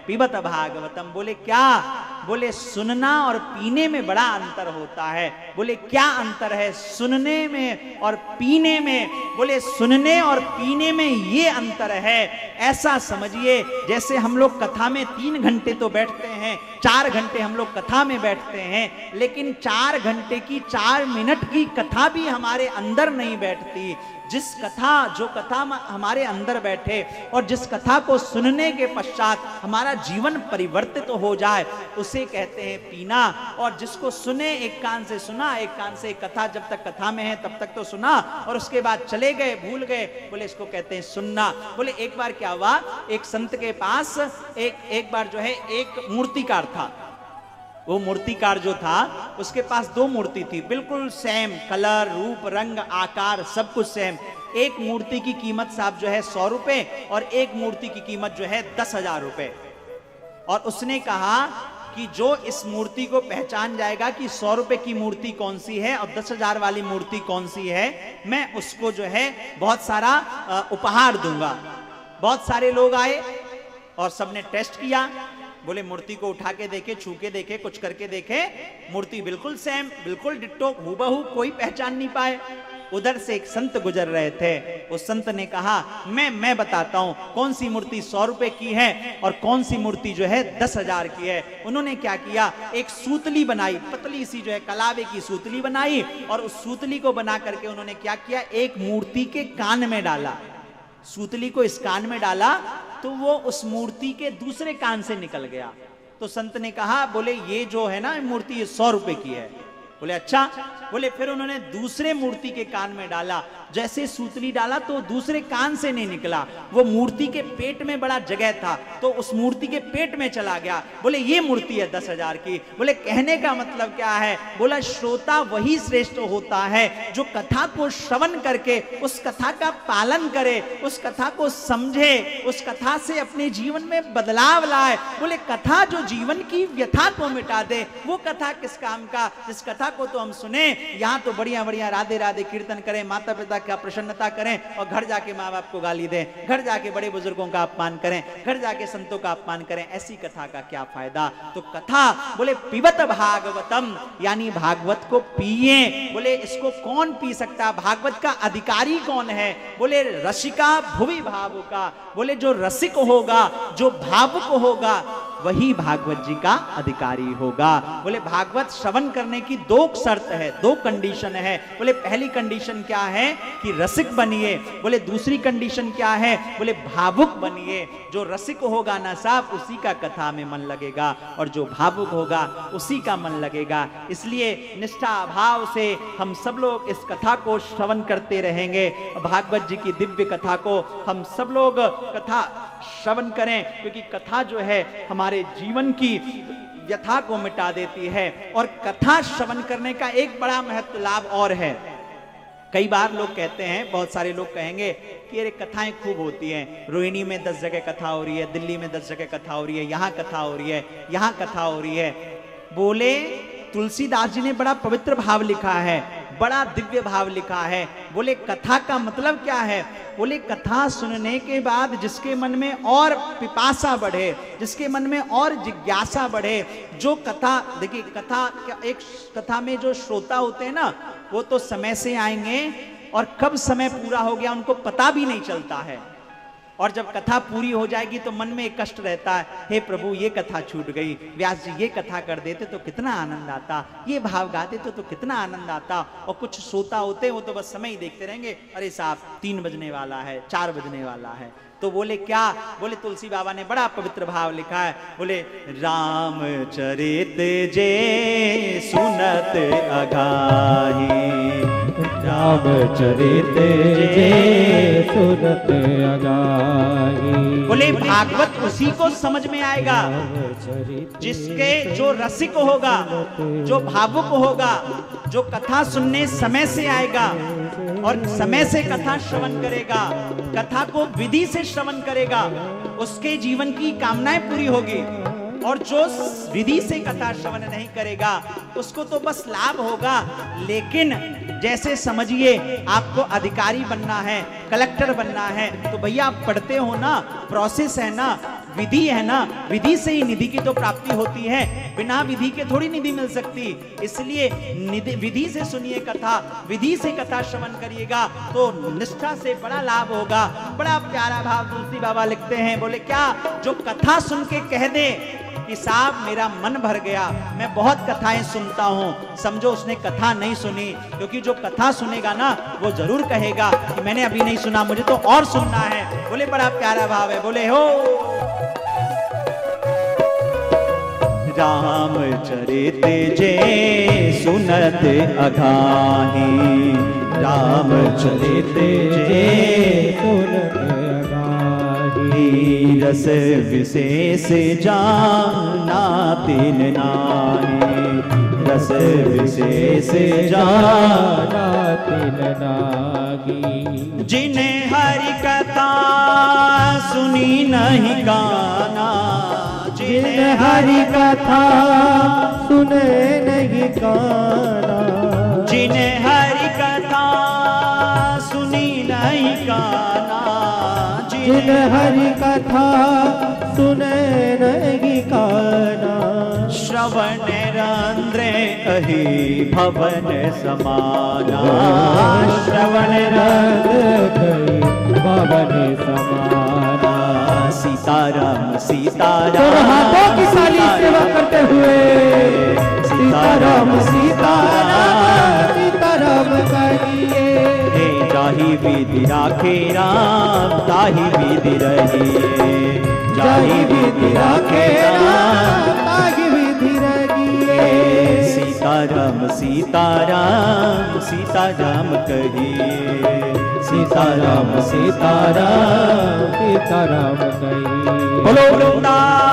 पिबत भागवतम। बोले क्या? बोले सुनना और पीने में बड़ा अंतर होता है। बोले क्या अंतर है सुनने में और पीने में? बोले सुनने और पीने में ये अंतर है, ऐसा समझिए जैसे हम लोग कथा में 3 घंटे तो बैठते हैं, 4 घंटे हम लोग कथा में बैठते हैं, लेकिन 4 घंटे की 4 मिनट की कथा भी हमारे अंदर नहीं बैठती। जिस कथा, जो कथा हमारे अंदर बैठे और जिस कथा को सुनने के पश्चात हमारा जीवन परिवर्तित हो जाए, उसे कहते हैं पीना। और जिसको सुने, एक कान से सुना, एक कान से कथा जब तक कथा में है तब तक तो सुना और उसके बाद चले गए, भूल गए, बोले इसको कहते हैं सुनना। बोले एक बार क्या हुआ, एक संत के पास एक बार जो है एक मूर्तिकार था। वो मूर्तिकार जो था उसके पास 2 मूर्ति थी, बिल्कुल सेम, कलर, रूप, रंग, आकार सब कुछ सेम। एक मूर्ति की कीमत साहब जो है 100 रुपए और एक मूर्ति की कीमत जो है 10,000 रुपए। और उसने कहा कि जो इस मूर्ति को पहचान जाएगा कि 100 रुपए की मूर्ति कौन सी है और 10,000 वाली मूर्ति कौन सी है, मैं उसको जो है बहुत सारा उपहार दूंगा। बहुत सारे लोग आए और सबने टेस्ट किया। बोले मूर्ति को उठा के देखे, छू के देखे, कुछ करके देखे, मूर्ति बिल्कुल सेम, बिल्कुल डिट्टो, हूबहू, कोई पहचान नहीं पाए। उधर से एक संत गुजर रहे थे। उस संत ने कहा मैं बताता हूं कौन सी मूर्ति 100 रुपए की है और कौन सी मूर्ति जो है 10,000 की है। उन्होंने क्या किया, एक सूतली बनाई, पतली सी जो है कलावे की सूतली बनाई और उस सूतली को बना करके उन्होंने क्या किया, एक मूर्ति के कान में डाला। सूतली को इस कान में डाला तो वो उस मूर्ति के दूसरे कान से निकल गया। तो संत ने कहा, बोले ये जो है ना मूर्ति, ये 100 रुपए की है। बोले अच्छा। बोले फिर उन्होंने दूसरे मूर्ति के कान में डाला, जैसे सूतली डाला तो दूसरे कान से नहीं निकला, वो मूर्ति के पेट में बड़ा जगह था तो उस मूर्ति के पेट में चला गया। बोले ये मूर्ति है 10,000 की। बोले कहने का मतलब क्या है? बोला श्रोता वही श्रेष्ठ होता है जो कथा को श्रवण करके उस कथा का पालन करे, उस कथा को समझे, उस कथा से अपने जीवन में बदलाव लाए। बोले कथा जो जीवन की व्यथा को मिटा दे, वो कथा किस काम का? जिस कथा को तो हम सुने, यहाँ तो बढ़िया बढ़िया राधे राधे कीर्तन करें, माता पिता का प्रसन्नता करें और घर जाके माँ बाप को गाली दें, घर जाके बड़े बुजुर्गों का अपमान करें, घर जाके संतों का अपमान करें, ऐसी कथा का क्या फायदा? तो कथा बोले पिबत भागवतम, यानी भागवत को पिए। बोले इसको कौन पी सकता? भागवत का अधिकारी कौन है? बोले रसिका भुवि भावुका। बोले जो रसिक होगा, जो भावुक होगा, वही भागवत जी का अधिकारी होगा। बोले भागवत श्रवण करने की 2 शर्त है, 2 कंडीशन है। बोले पहली कंडीशन क्या है कि रसिक बनिए। बोले दूसरी कंडीशन क्या है? बोले भावुक बनिए। जो रसिक होगा ना साहब, उसी का कथा में मन लगेगा और जो भावुक होगा उसी का मन लगेगा। इसलिए निष्ठा भाव से हम सब लोग इस कथा को श्रवण करते रहेंगे। भागवत जी की दिव्य कथा को हम सब लोग कथा श्रवण करें, क्योंकि कथा जो है हमारे जीवन की व्यथा को मिटा देती है। और कथा श्रवण करने का एक बड़ा महत्व लाभ और है। कई बार लोग कहते हैं, बहुत सारे लोग कहेंगे कि अरे कथाएं खूब होती हैं, रोहिणी में 10 जगह कथा हो रही है, दिल्ली में 10 जगह कथा हो रही है, यहाँ कथा हो रही है, यहाँ कथा हो रही है। बोले तुलसीदास जी ने बड़ा पवित्र भाव लिखा है, बड़ा दिव्य भाव लिखा है। बोले कथा का मतलब क्या है? बोले कथा सुनने के बाद जिसके मन में और पिपासा बढ़े, जिसके मन में और जिज्ञासा बढ़े, जो कथा, देखिए कथा, एक कथा में जो श्रोता होते हैं ना, वो तो समय से आएंगे और कब समय पूरा हो गया उनको पता भी नहीं चलता है। और जब कथा पूरी हो जाएगी तो मन में एक कष्ट रहता है, हे प्रभु ये कथा छूट गई, व्यास जी ये कथा कर देते तो कितना आनंद आता, ये भाव गाते तो कितना आनंद आता। और कुछ श्रोता होते हैं वो तो बस समय ही देखते रहेंगे, अरे साहब 3 बजने वाला है, 4 बजने वाला है। तो बोले क्या? बोले तुलसी बाबा ने बड़ा पवित्र भाव लिखा है। बोले रामचरित जे सुनत अघाही, रामचरित जे सुनत अघाही। बोले भागवत उसी को समझ में आएगा जिसके, जो रसिक होगा, जो भावुक होगा, जो कथा सुनने समय से आएगा और समय से कथा श्रवण करेगा, कथा को विधि से श्रवण करेगा, उसके जीवन की कामनाएं पूरी होगी। और जो विधि से कथा श्रवण नहीं करेगा उसको तो बस लाभ होगा, लेकिन जैसे समझिए आपको अधिकारी बनना है, कलेक्टर बनना है, तो भैया आप पढ़ते हो ना, प्रोसेस है ना, विधि है ना, विधि से ही निधि की तो प्राप्ति होती है, बिना विधि के थोड़ी निधि मिल सकती। इसलिए विधि से सुनिए कथा, विधि से कथा श्रवण करिएगा तो निष्ठा से बड़ा लाभ होगा। बड़ा प्यारा भाव तुलसी बाबा लिखते हैं, बोले क्या, जो कथा सुन के कह दे कि साहब मेरा मन भर गया, मैं बहुत कथाएं सुनता हूं, समझो उसने कथा नहीं सुनी। क्योंकि जो कथा सुनेगा ना वो जरूर कहेगा कि मैंने अभी नहीं सुना, मुझे तो और सुनना है। बोले बड़ा प्यारा भाव है, बोले हो राम चरित जे सुनत अघाही, राम चरित जे सुनत अघाही, रस विशेष जाना तिन नाहि, रस विशेष जाना तिन नाहि। जिन्हें हरि कथा सुनी नहीं गाना, जिन्हें हरि कथा सुने नहीं गाना, जिन्हें हरि कथा सुनी नहीं गाना, जिन्हें हरि कथा सुने नहीं गाना, श्रवण रंध्र अहि भवन समाना, श्रवण रंध्र भवन समाना। सीताराम सीताराम, तो हाथों की साली सेवा करते हुए सीताराम सीताराम सीताराम कहिए। जाहि विधि राखे राम, ताहि विधि रहिए, जाहि विधि राखे राम, ताहि विधि रहिए। सीताराम सीताराम सीताराम कहिए, सीताराम सीताराम सीताराम कहिए। बोलो वृंदावन